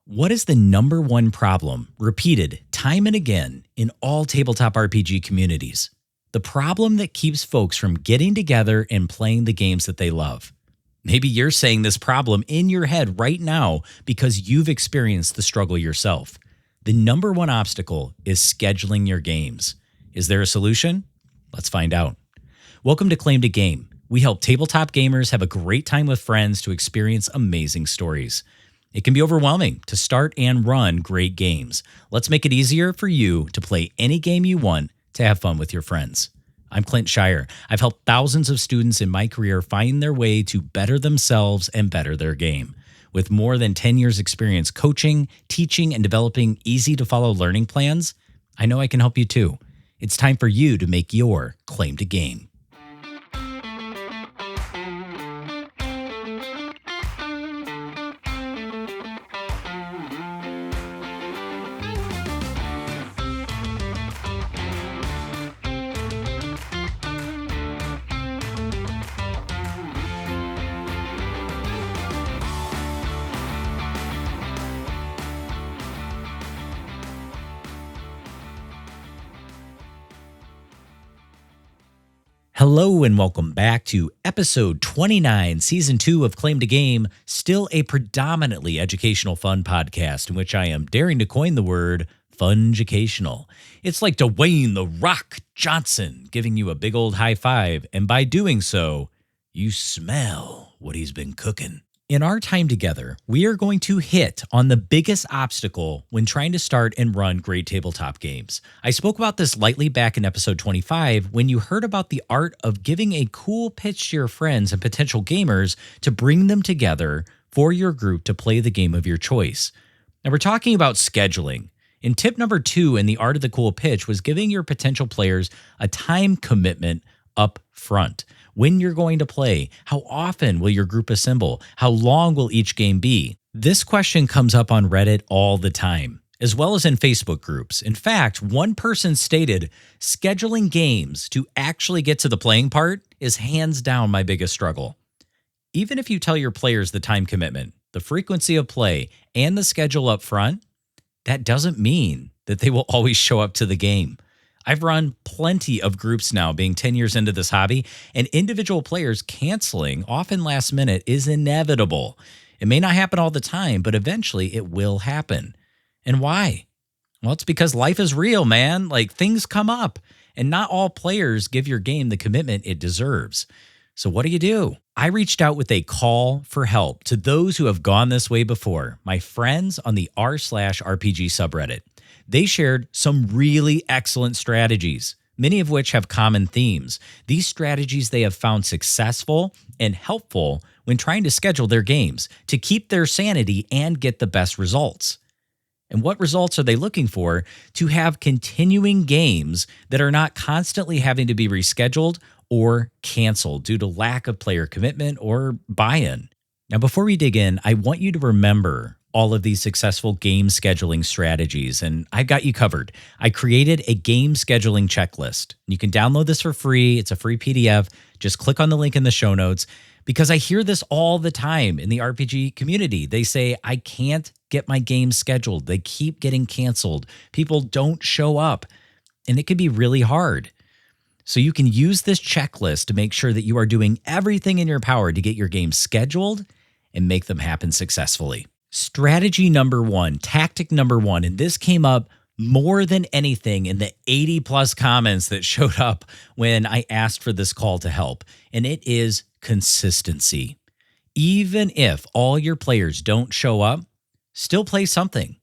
What is the number one problem repeated time and again in all tabletop RPG communities? The problem that keeps folks from getting together and playing the games that they love. Maybe you're saying this problem in your head right now because you've experienced the struggle yourself. The number one obstacle is scheduling your games. Is there a solution? Let's find out. Welcome to Claim to Game. We help tabletop gamers have a great time with friends to experience amazing stories. It can be overwhelming to start and run great games. Let's make it easier for you to play any game you want to have fun with your friends. I'm Clint.scheirer. I've helped thousands of students in my career find their way to better themselves and better their game. With more than 10 years experience coaching, teaching, and developing easy-to-follow learning plans, I know I can help you too. It's time for you to make your claim to game. Hello and welcome back to episode 29, season 2 of Claim to Game, still a predominantly educational fun podcast in which I am daring to coin the word funjucational. It's like Dwayne "The Rock" Johnson giving you a big old high five, and by doing so, you smell what he's been cooking. In our time together, we are going to hit on the biggest obstacle when trying to start and run great tabletop games. I spoke about this lightly back in episode 25 when you heard about the art of giving a cool pitch to your friends and potential gamers to bring them together for your group to play the game of your choice. Now we're talking about scheduling. And tip number 2 in the art of the cool pitch was giving your potential players a time commitment up front. When you're going to play, how often will your group assemble? How long will each game be? This question comes up on Reddit all the time, as well as in Facebook groups. In fact, one person stated, scheduling games to actually get to the playing part is hands down my biggest struggle. Even if you tell your players the time commitment, the frequency of play, and the schedule up front, that doesn't mean that they will always show up to the game. I've run plenty of groups now, being 10 years into this hobby, and individual players canceling, often last minute, is inevitable. It may not happen all the time, but eventually it will happen. And why? Well, it's because life is real, man. Like, things come up, and not all players give your game the commitment it deserves. So what do? I reached out with a call for help to those who have gone this way before, my friends on the r/RPG subreddit. They shared some really excellent strategies, many of which have common themes. These strategies they have found successful and helpful when trying to schedule their games to keep their sanity and get the best results. And what results are they looking for? To have continuing games that are not constantly having to be rescheduled or canceled due to lack of player commitment or buy-in. Now, before we dig in, I want you to remember all of these successful game scheduling strategies, and I've got you covered. I created a game scheduling checklist. You can download this for free. It's a free PDF. Just click on the link in the show notes, because I hear this all the time in the RPG community. They say, I can't get my games scheduled. They keep getting canceled. People don't show up, and it can be really hard. So you can use this checklist to make sure that you are doing everything in your power to get your games scheduled and make them happen successfully. Strategy number 1, tactic number 1, and this came up more than anything in the 80 plus comments that showed up when I asked for this call to help, and it is consistency. Even if all your players don't show up, still play something.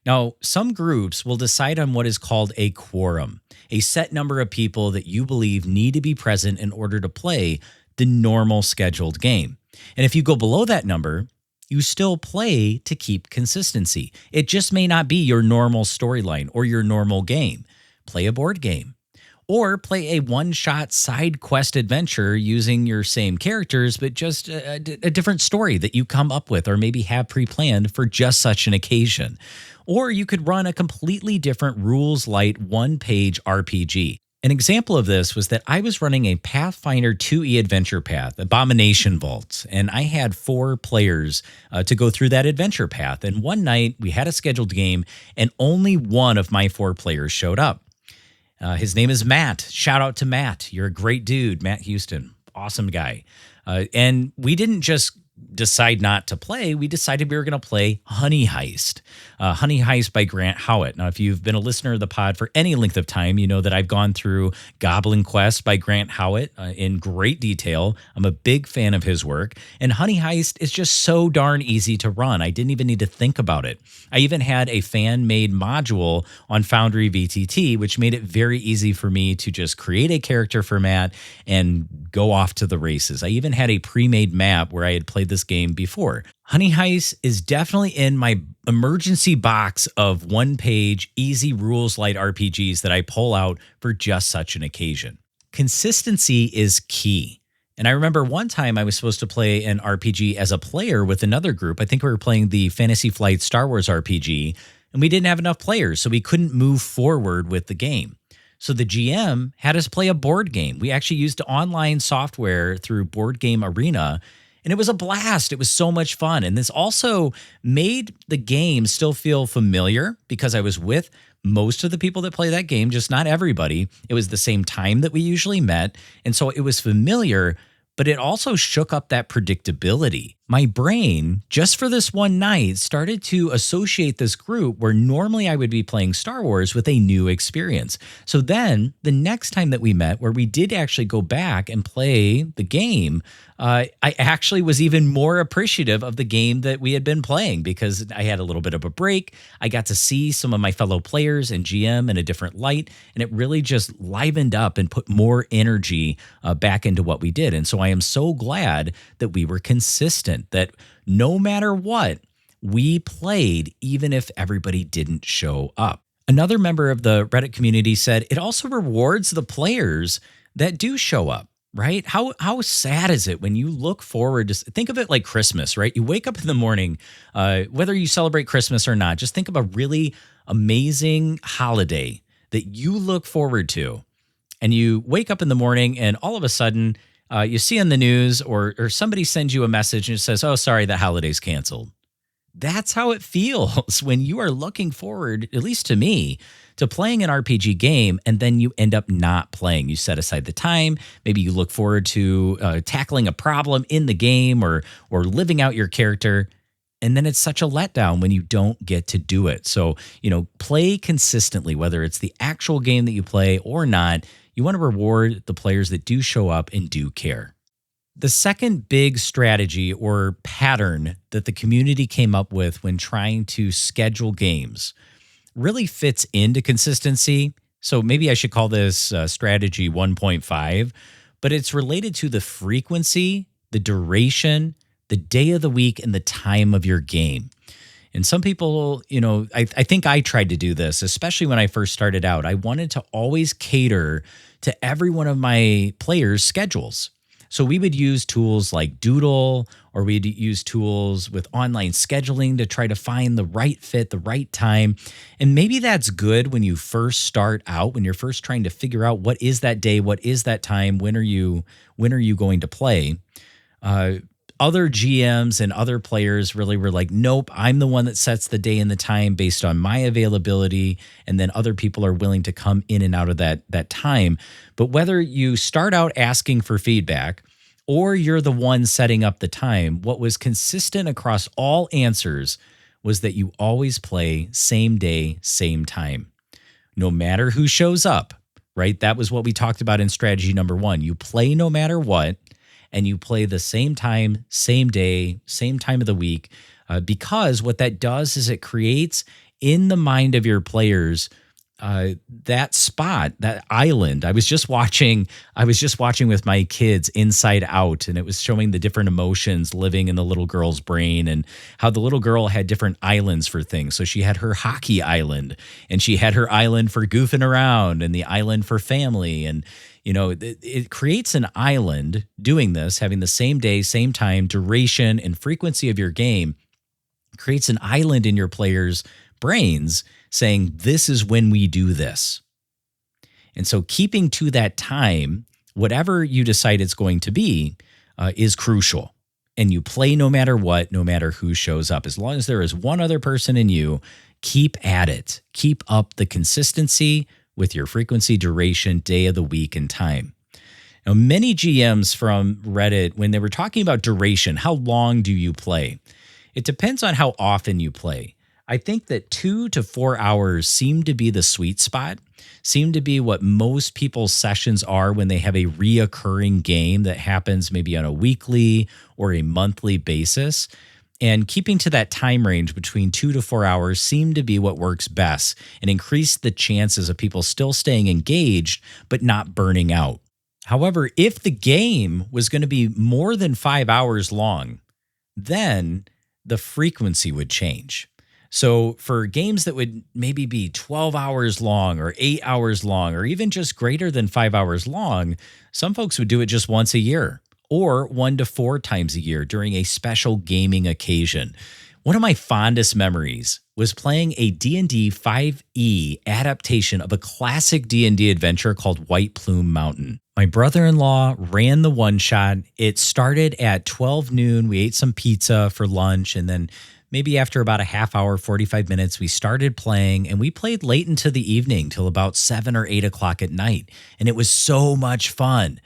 Now, some groups will decide on what is called a quorum, a set number of people that you believe need to be present in order to play the normal scheduled game. And if you go below that number, you still play to keep consistency. It just may not be your normal storyline or your normal game. Play a board game. Or play a one-shot side quest adventure using your same characters, but just a different story that you come up with or maybe have pre-planned for just such an occasion. Or you could run a completely different rules-light one-page RPG. An example of this was that I was running a Pathfinder 2e adventure path, Abomination Vaults, and I had 4 players to go through that adventure path. And one night we had a scheduled game, and only one of my 4 players showed up. His name is Matt. Shout out to Matt. You're a great dude, Matt Houston. Awesome guy. And we didn't just decide not to play. We decided we were going to play Honey Heist. Honey Heist by Grant Howitt. Now, if you've been a listener of the pod for any length of time, you know that I've gone through Goblin Quest by Grant Howitt in great detail. I'm a big fan of his work. And Honey Heist is just so darn easy to run. I didn't even need to think about it. I even had a fan-made module on Foundry VTT, which made it very easy for me to just create a character for Matt and go off to the races. I even had a pre-made map where I had played this game before. Honey Heist is definitely in my emergency box of one-page, easy rules light RPGs that I pull out for just such an occasion. Consistency is key. And I remember one time I was supposed to play an RPG as a player with another group. I think we were playing the Fantasy Flight Star Wars RPG, and we didn't have enough players, so we couldn't move forward with the game. So the GM had us play a board game. We actually used online software through Board Game Arena, and it was a blast. It was so much fun. And this also made the game still feel familiar because I was with most of the people that play that game, just not everybody. It was the same time that we usually met. And so it was familiar, but it also shook up that predictability. My brain, just for this one night, started to associate this group where normally I would be playing Star Wars with a new experience. So then the next time that we met, where we did actually go back and play the game, I actually was even more appreciative of the game that we had been playing because I had a little bit of a break. I got to see some of my fellow players and GM in a different light, and it really just livened up and put more energy back into what we did. And so I am so glad that we were consistent, that no matter what, we played even if everybody didn't show up. Another member of the Reddit community said it also rewards the players that do show up. Right? How sad is it when you look forward to, think of it like Christmas, right? You wake up in the morning, whether you celebrate Christmas or not, just think of a really amazing holiday that you look forward to. And you wake up in the morning and all of a sudden you see on the news or somebody sends you a message and it says, oh, sorry, that holiday's canceled. That's how it feels when you are looking forward, at least to me, to playing an RPG game, and then you end up not playing. You set aside the time. Maybe you look forward to tackling a problem in the game or living out your character, and then it's such a letdown when you don't get to do it. So, play consistently, whether it's the actual game that you play or not. You want to reward the players that do show up and do care. The second big strategy or pattern that the community came up with when trying to schedule games really fits into consistency. So maybe I should call this strategy 1.5, but it's related to the frequency, the duration, the day of the week, and the time of your game. And some people, I think I tried to do this, especially when I first started out. I wanted to always cater to every one of my players' schedules. So we would use tools like Doodle, or we'd use tools with online scheduling to try to find the right fit, the right time. And maybe that's good when you first start out, when you're first trying to figure out what is that day, what is that time, when are you going to play? Other GMs and other players really were like, nope, I'm the one that sets the day and the time based on my availability. And then other people are willing to come in and out of that time. But whether you start out asking for feedback or you're the one setting up the time, what was consistent across all answers was that you always play same day, same time, no matter who shows up, right? That was what we talked about in strategy number 1. You play no matter what, and you play the same time, same day, same time of the week, because what that does is it creates in the mind of your players that spot, that island. I was just watching with my kids Inside Out, and it was showing the different emotions living in the little girl's brain and how the little girl had different islands for things. So she had her hockey island, and she had her island for goofing around, and the island for family. And it creates an island doing this, having the same day, same time, duration, and frequency of your game, creates an island in your players' brains saying, this is when we do this. And so keeping to that time, whatever you decide it's going to be, is crucial. And you play no matter what, no matter who shows up. As long as there is one other person in you, keep at it. Keep up the consistency with your frequency, duration, day of the week, and time. Now, many GMs from Reddit, when they were talking about duration, how long do you play? It depends on how often you play. I think that 2 to 4 hours seem to be the sweet spot, seem to be what most people's sessions are when they have a reoccurring game that happens maybe on a weekly or a monthly basis. And keeping to that time range between 2 to 4 hours seem to be what works best and increase the chances of people still staying engaged but not burning out. However, if the game was going to be more than 5 hours long, then the frequency would change. So for games that would maybe be 12 hours long or 8 hours long or even just greater than 5 hours long, some folks would do it just once a year or 1 to 4 times a year during a special gaming occasion. One of my fondest memories was playing a D&D 5e adaptation of a classic D&D adventure called White Plume Mountain. My brother-in-law ran the one-shot. It started at 12 noon. We ate some pizza for lunch, and then maybe after about a half hour, 45 minutes, we started playing, and we played late into the evening till about 7 or 8 o'clock at night, and it was so much fun.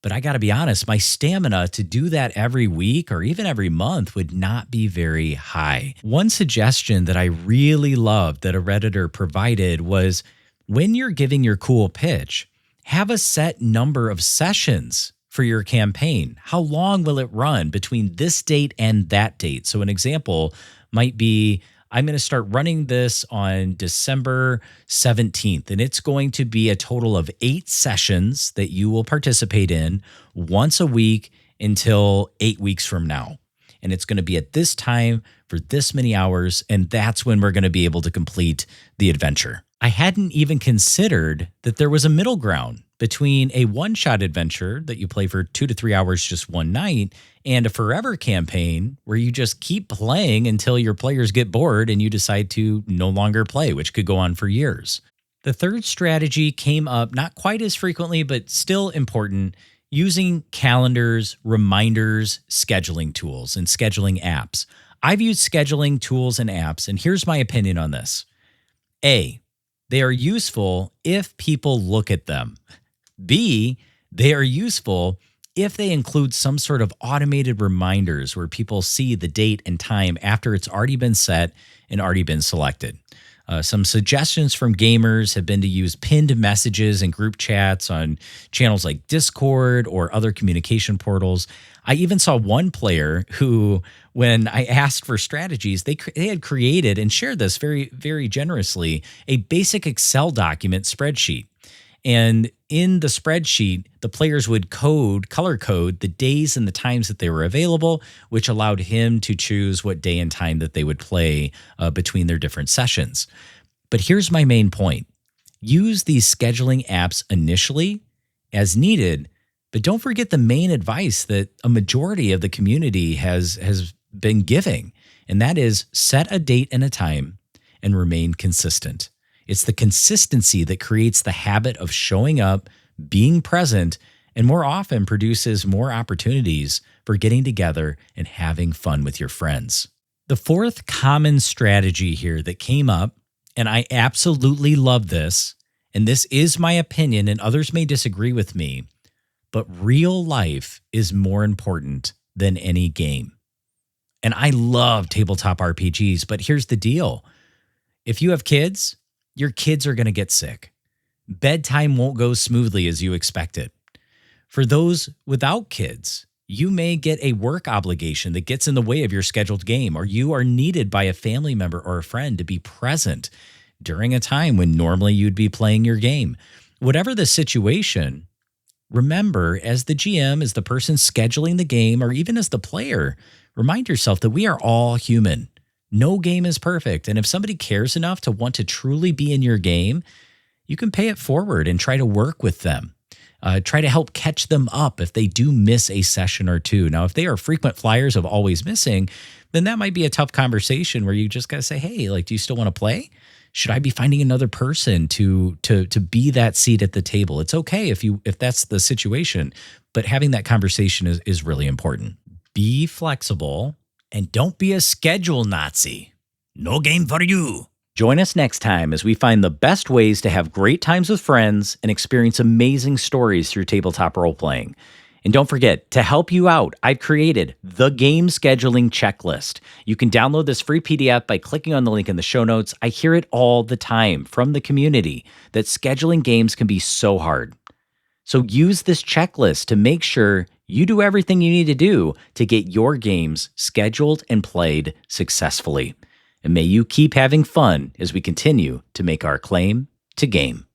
But I got to be honest, my stamina to do that every week or even every month would not be very high. One suggestion that I really loved that a Redditor provided was when you're giving your cool pitch, have a set number of sessions for your campaign. How long will it run between this date and that date? So an example might be, I'm going to start running this on December 17th, and it's going to be a total of 8 sessions that you will participate in once a week until 8 weeks from now. And it's going to be at this time for this many hours, and that's when we're going to be able to complete the adventure. I hadn't even considered that there was a middle ground between a one-shot adventure that you play for 2 to 3 hours just one night and a forever campaign where you just keep playing until your players get bored and you decide to no longer play, which could go on for years. The third strategy came up not quite as frequently, but still important, using calendars, reminders, scheduling tools, and scheduling apps. I've used scheduling tools and apps, and here's my opinion on this. A, they are useful if people look at them. B, they are useful if they include some sort of automated reminders where people see the date and time after it's already been set and already been selected. Some suggestions from gamers have been to use pinned messages and group chats on channels like Discord or other communication portals. I even saw one player who, when I asked for strategies, they had created and shared this very, very generously, a basic Excel document spreadsheet. And in the spreadsheet, the players would color code the days and the times that they were available, which allowed him to choose what day and time that they would play between their different sessions. But here's my main point. Use these scheduling apps initially as needed, but don't forget the main advice that a majority of the community has been giving, and that is set a date and a time and remain consistent. It's the consistency that creates the habit of showing up, being present, and more often produces more opportunities for getting together and having fun with your friends. The fourth common strategy here that came up, and I absolutely love this, and this is my opinion, and others may disagree with me, but real life is more important than any game. And I love tabletop RPGs, but here's the deal. If you have kids, your kids are going to get sick. Bedtime won't go smoothly as you expected. For those without kids, you may get a work obligation that gets in the way of your scheduled game, or you are needed by a family member or a friend to be present during a time when normally you'd be playing your game. Whatever the situation, remember, as the GM, as the person scheduling the game, or even as the player, remind yourself that we are all human. No game is perfect. And if somebody cares enough to want to truly be in your game, you can pay it forward and try to work with them. Try to help catch them up if they do miss a session or two. Now, if they are frequent flyers of always missing, then that might be a tough conversation where you just got to say, hey, like, do you still want to play? Should I be finding another person to be that seat at the table? It's okay if that's the situation, but having that conversation is really important. Be flexible and don't be a schedule Nazi. No game for you. Join us next time as we find the best ways to have great times with friends and experience amazing stories through tabletop role-playing. And don't forget, to help you out, I've created the Game Scheduling Checklist. You can download this free PDF by clicking on the link in the show notes. I hear it all the time from the community that scheduling games can be so hard. So use this checklist to make sure you do everything you need to do to get your games scheduled and played successfully. And may you keep having fun as we continue to make our claim to game.